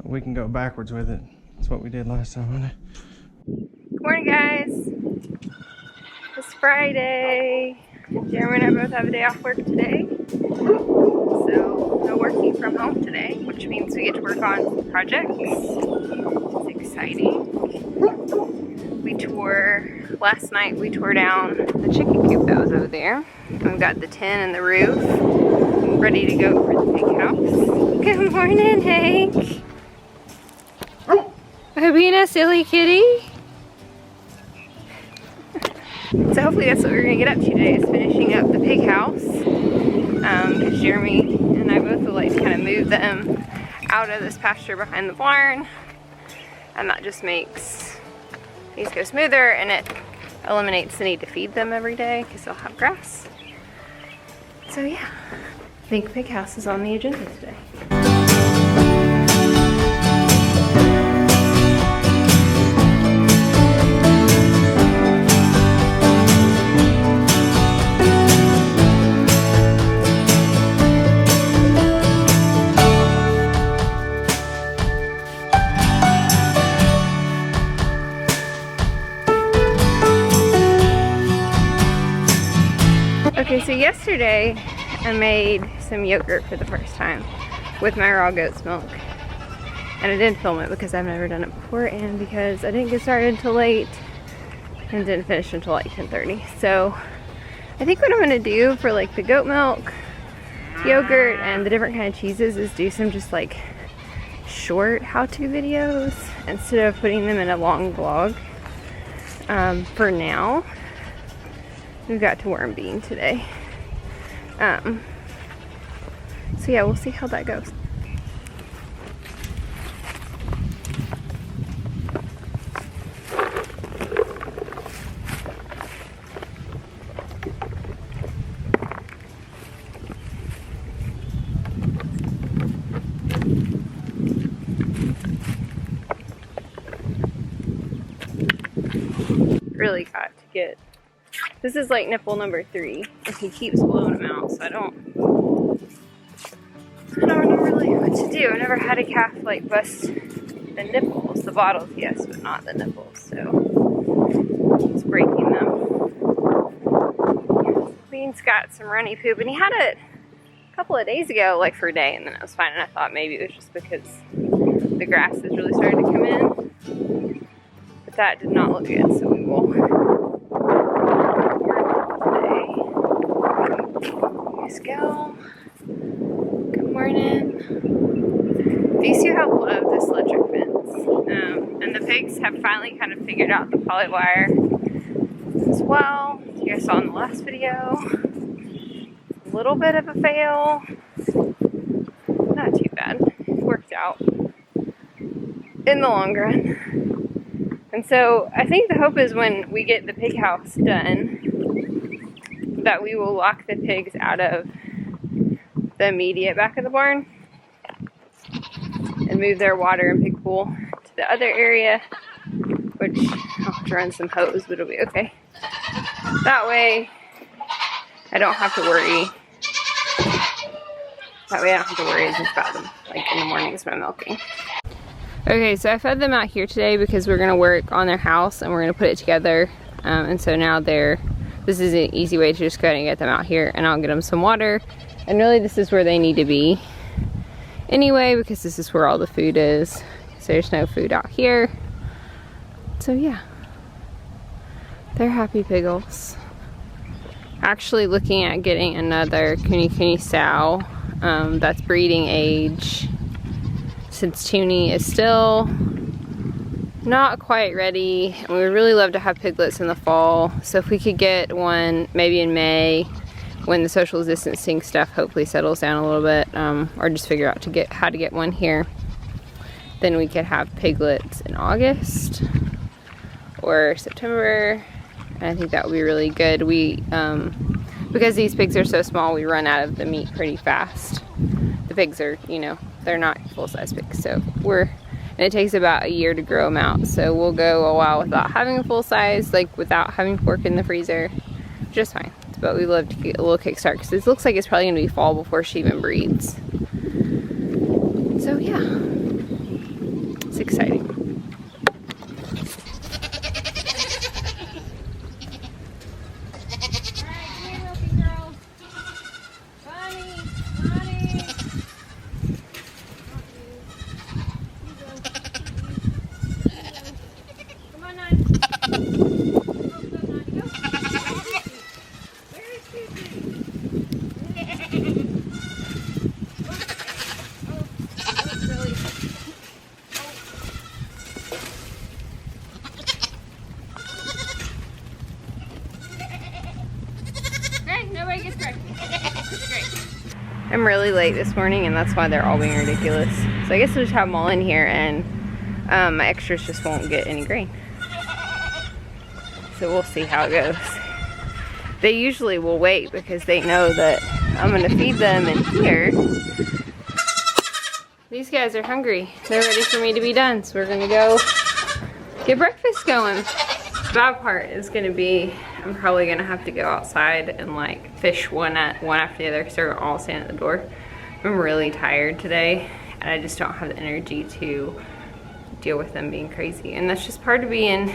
we can go backwards with it. That's what we did last time. Good morning, guys. It's Friday. Jeremy and I both have a day off work today. So, no working from home today, which means we get to work on projects. It's exciting. Last night we tore down the chicken coop that was over there. And we've got the tin and the roof ready to go for the pig house. Good morning, Hank. Are being a silly kitty? So hopefully that's what we're gonna get up to today, is finishing up the pig house. Because Jeremy and I both would like to kind of move them out of this pasture behind the barn. And that just makes these go smoother, and it eliminates the need to feed them every day because they'll have grass. So yeah, I think pig house is on the agenda today. Okay, so yesterday I made some yogurt for the first time with my raw goat's milk. And I didn't film it because I've never done it before, and because I didn't get started until late and didn't finish until like 10:30. So I think what I'm gonna do for like the goat milk, yogurt, and the different kind of cheeses is do some just like short how-to videos instead of putting them in a long vlog. For now. We've got to worm bean today. So yeah, we'll see how that goes. Really got to get. This is like nipple number 3, and he keeps blowing them out, so I don't know really what to do. I've never had a calf like bust the nipples. The bottles, yes, but not the nipples, so he's breaking them. Bean's got some runny poop, and he had it a couple of days ago, like for a day, and then it was fine, and I thought maybe it was just because the grass is really starting to come in, but that did not look good, so we will go. Good morning. These two have loved this electric fence. And the pigs have finally kind of figured out the polywire as well. You guys saw in the last video. A little bit of a fail. Not too bad. It worked out in the long run. And so I think the hope is when we get the pig house done, that we will lock the pigs out of the immediate back of the barn and move their water and pig pool to the other area, which I'll have to run some hose, but it'll be okay. That way I don't have to worry. As much about them, like in the mornings when I'm milking. Okay, so I fed them out here today because we're gonna work on their house and we're gonna put it together. And so now this is an easy way to just go ahead and get them out here, and I'll get them some water. And really this is where they need to be anyway, because this is where all the food is. So there's no food out here. So yeah, they're happy piggles. Actually looking at getting another KuneKune sow that's breeding age, since Toonie is still not quite ready, and we would really love to have piglets in the fall. So if we could get one maybe in May, when the social distancing stuff hopefully settles down a little bit, or just figure out how to get one here, then we could have piglets in August or September. And I think that would be really good. Because these pigs are so small, we run out of the meat pretty fast. The pigs are, they're not full-size pigs, so and it takes about a year to grow them out. So we'll go a while without having a full size, like without having pork in the freezer, just fine. But we love to get a little kickstart because it looks like it's probably gonna be fall before she even breeds. So yeah, I'm really late this morning, and that's why they're all being ridiculous. So I guess we'll just have them all in here, and my extras just won't get any grain. So we'll see how it goes. They usually will wait because they know that I'm gonna feed them in here. These guys are hungry. They're ready for me to be done, so we're gonna go get breakfast going. The bad part is gonna be, I'm probably gonna have to go outside and like fish one after the other because they're all standing at the door. I'm really tired today, and I just don't have the energy to deal with them being crazy. And that's just part of being,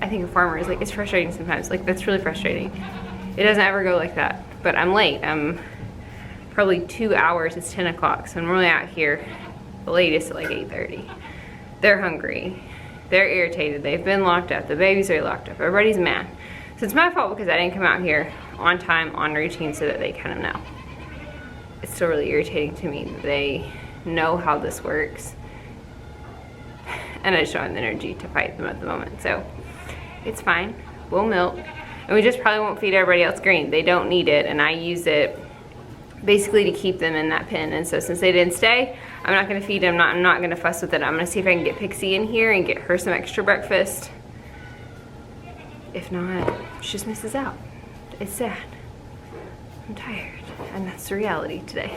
I think, a farmer. Is like, it's frustrating sometimes. Like, that's really frustrating. It doesn't ever go like that. But I'm late. I'm probably 2 hours. It's 10 o'clock, so I'm really out here the latest at like 8:30. They're hungry. They're irritated. They've been locked up. The babies are locked up. Everybody's mad. So it's my fault because I didn't come out here on time, on routine, so that they kind of know. It's still really irritating to me that they know how this works, and I just don't have the energy to fight them at the moment. So it's fine. We'll milk, and we just probably won't feed everybody else grain. They don't need it, and I use it basically to keep them in that pen. And so since they didn't stay, I'm not gonna feed them. I'm not gonna fuss with it. I'm gonna see if I can get Pixie in here and get her some extra breakfast. If not, she just misses out. It's sad. I'm tired, and that's the reality today.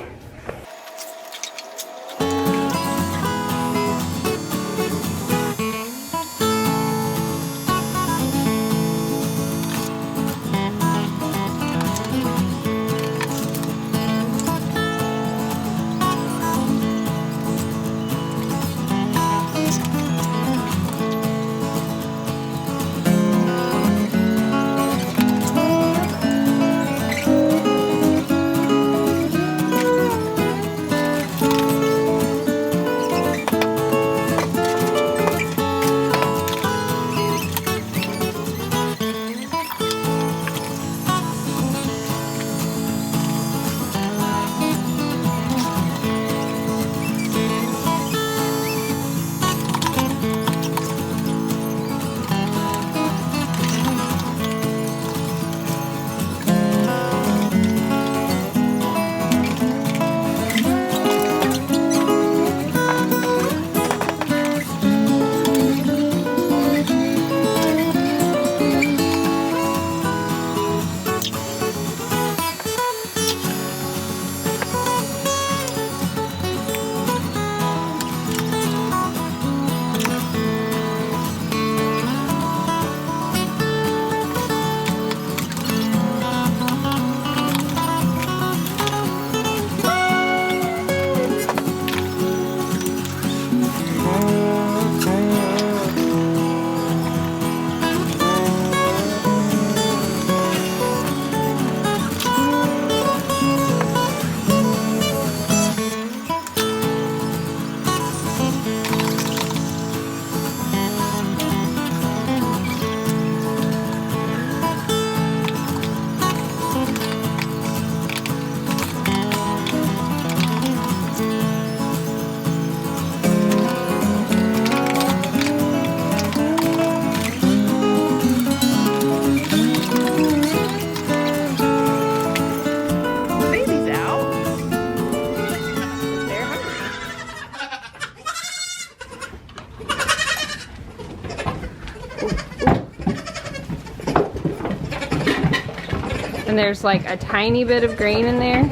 And there's like a tiny bit of grain in there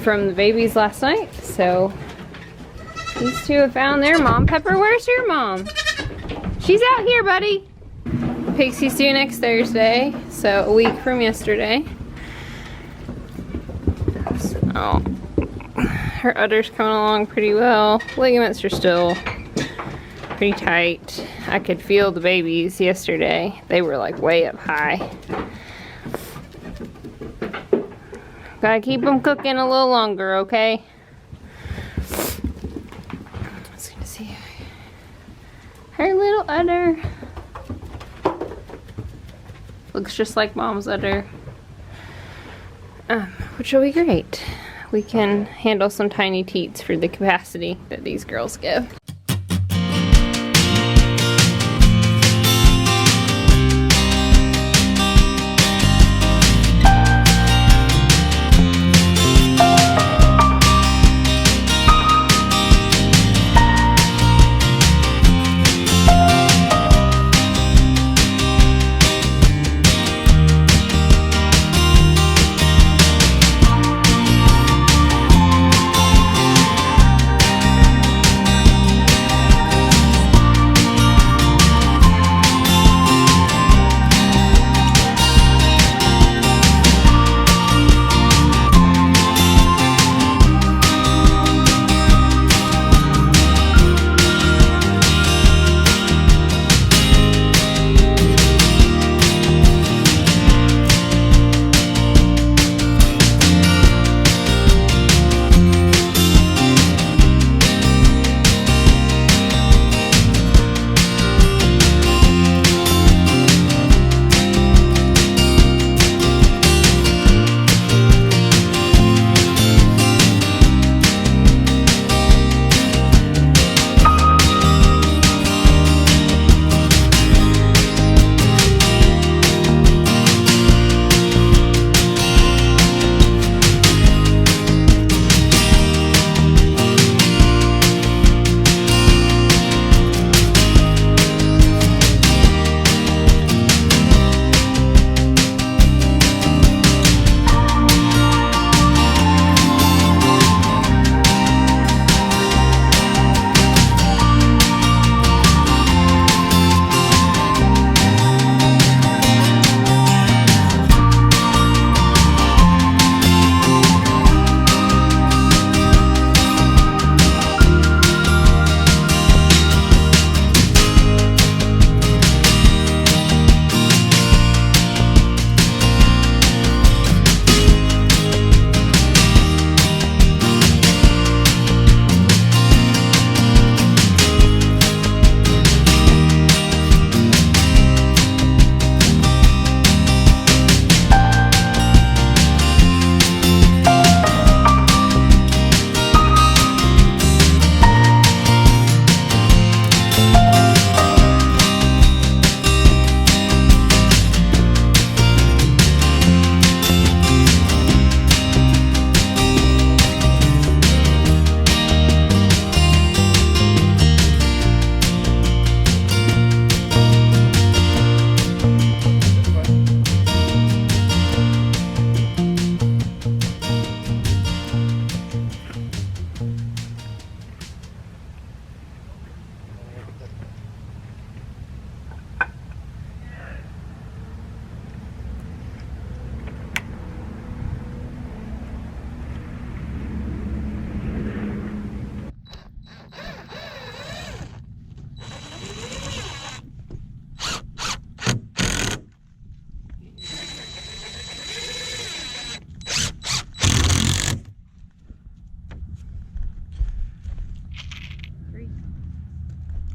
from the babies last night. So these two have found their mom. Pepper, where's your mom? She's out here, buddy. Pixie's due next Thursday, so a week from yesterday. So her udder's coming along pretty well. Ligaments are still pretty tight. I could feel the babies yesterday. They were like way up high. Gotta keep them cooking a little longer, okay? Let's see her little udder. Looks just like mom's udder, which will be great. We can handle some tiny teats for the capacity that these girls give.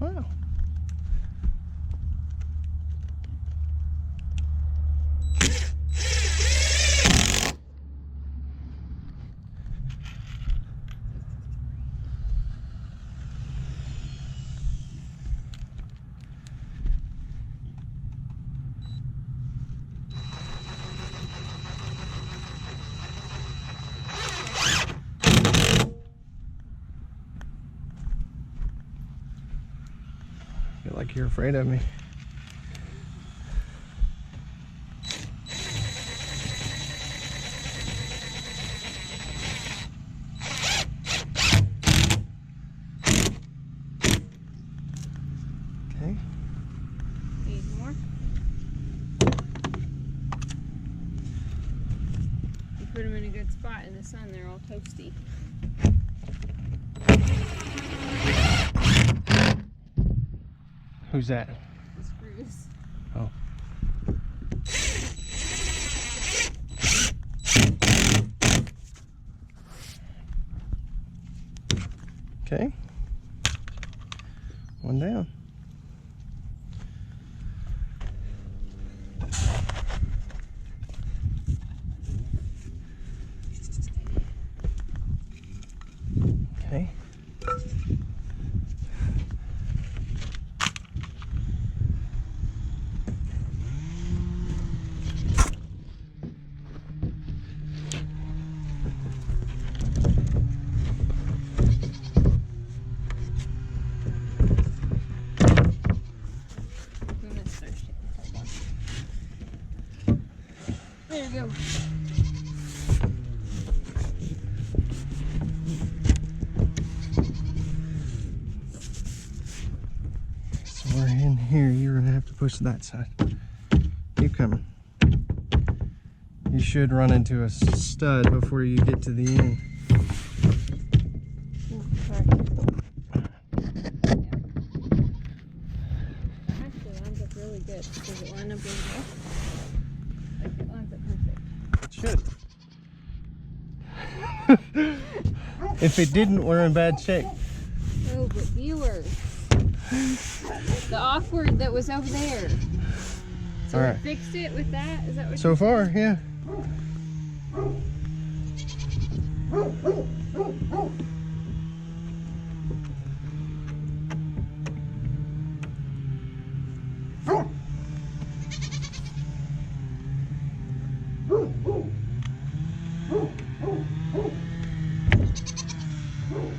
Wow. I feel like you're afraid of me. Okay. Need more? You put them in a good spot in the sun, they're all toasty. Who's that? The spruce. Oh. Okay. One down. Okay. There you go. So we're in here. You're gonna have to push that side. Keep coming. You should run into a stud before you get to the end. Ooh, sorry. Actually, it lines up really good. Does it line up really well? Like it lines up perfect. It should. If it didn't, we're in bad shape. Oh, but viewers, the awkward that was over there. So All we right. fixed it with that? Is that what So far, yeah.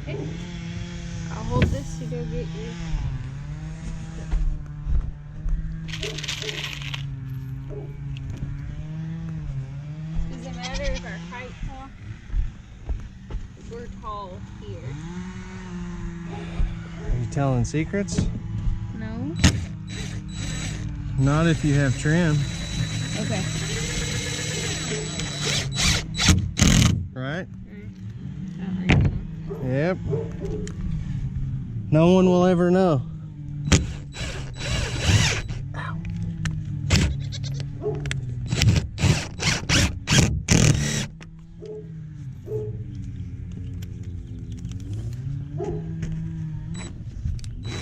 Okay. I'll hold this to go get you. Does it matter if our height's off? We're tall here. Are you telling secrets? No? Not if you have trim, Okay. right? Alright. Yep. No one will ever know.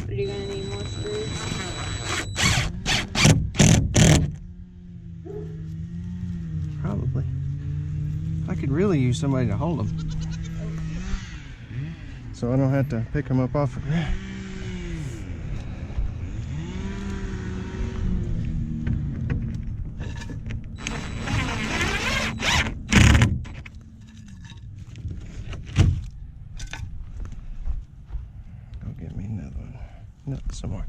Are you gonna need more screws? Probably. I could really use somebody to hold them, so I don't have to pick them up off the ground. Go get me another one. No, some more.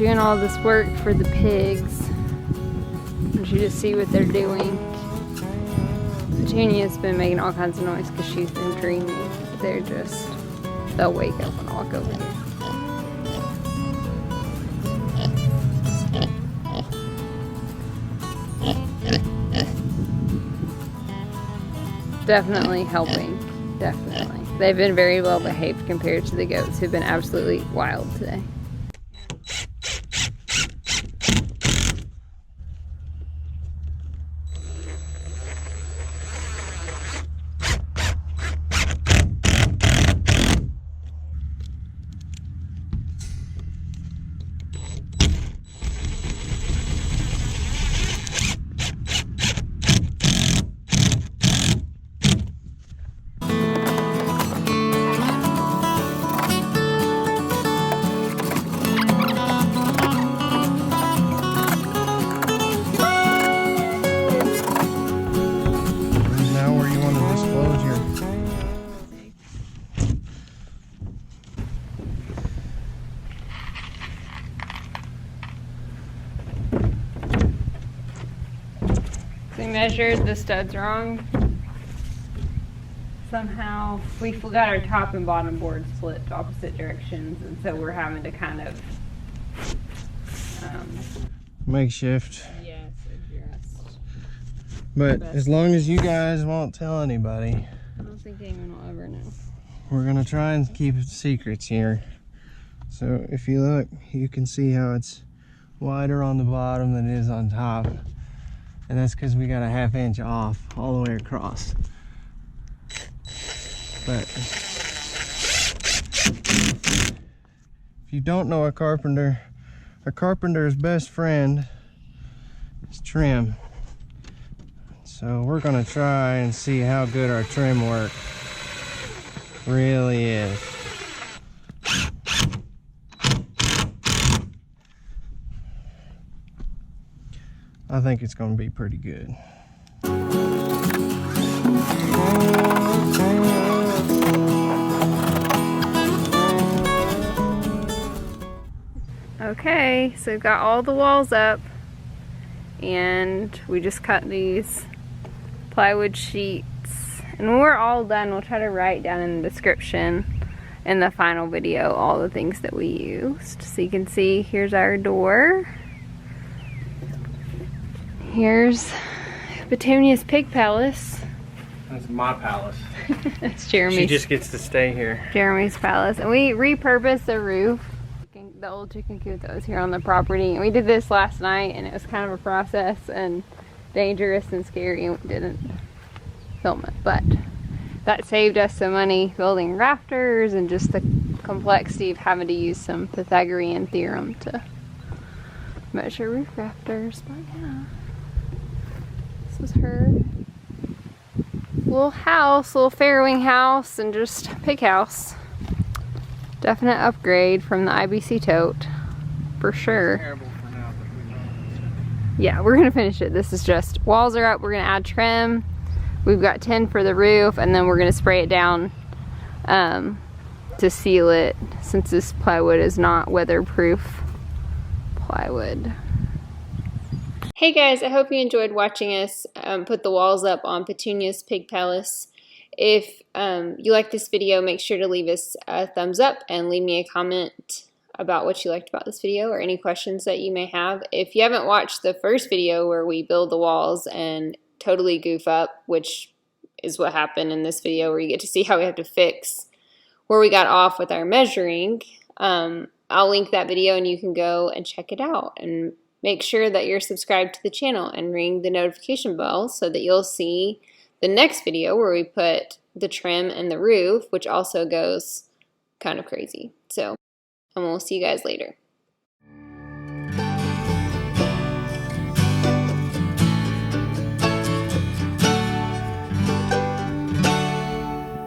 doing all this work for the pigs. I want you to see what they're doing. Petunia's been making all kinds of noise because she's been dreaming. They'll wake up and walk over here. Definitely helping, definitely. They've been very well behaved compared to the goats who've been absolutely wild today. We measured the studs wrong. Somehow we got our top and bottom board split to opposite directions, and so we're having to kind of makeshift. Yes, adjust. But as long as you guys won't tell anybody, I don't think anyone will ever know. We're gonna try and keep secrets here. So if you look, you can see how it's wider on the bottom than it is on top. And that's because we got a 1/2 inch off all the way across. But if you don't know a carpenter's best friend is trim. So we're gonna try and see how good our trim work really is. I think it's gonna be pretty good. Okay, so we've got all the walls up, and we just cut these plywood sheets. And when we're all done, we'll try to write down in the description in the final video all the things that we used. So you can see, here's our door. Here's Petunia's pig palace. That's my palace. That's Jeremy's. She just gets to stay here. Jeremy's palace. And we repurposed the roof. The old chicken coop that was here on the property. And we did this last night, and it was kind of a process and dangerous and scary, and we didn't film it. But that saved us some money building rafters and just the complexity of having to use some Pythagorean theorem to measure roof rafters. But yeah. This is her little house, little Farrowing house, and just pig house. Definite upgrade from the IBC tote, for sure. Terrible for now, but we know. Yeah, we're gonna finish it. This is just, walls are up, we're gonna add trim. We've got tin for the roof, and then we're gonna spray it down to seal it, since this plywood is not weatherproof plywood. Hey guys, I hope you enjoyed watching us put the walls up on Petunia's pig palace. If you like this video, make sure to leave us a thumbs up and leave me a comment about what you liked about this video or any questions that you may have. If you haven't watched the first video where we build the walls and totally goof up, which is what happened in this video, where you get to see how we have to fix where we got off with our measuring, I'll link that video and you can go and check it out. And make sure that you're subscribed to the channel and ring the notification bell so that you'll see the next video where we put the trim and the roof, which also goes kind of crazy. So, and we'll see you guys later.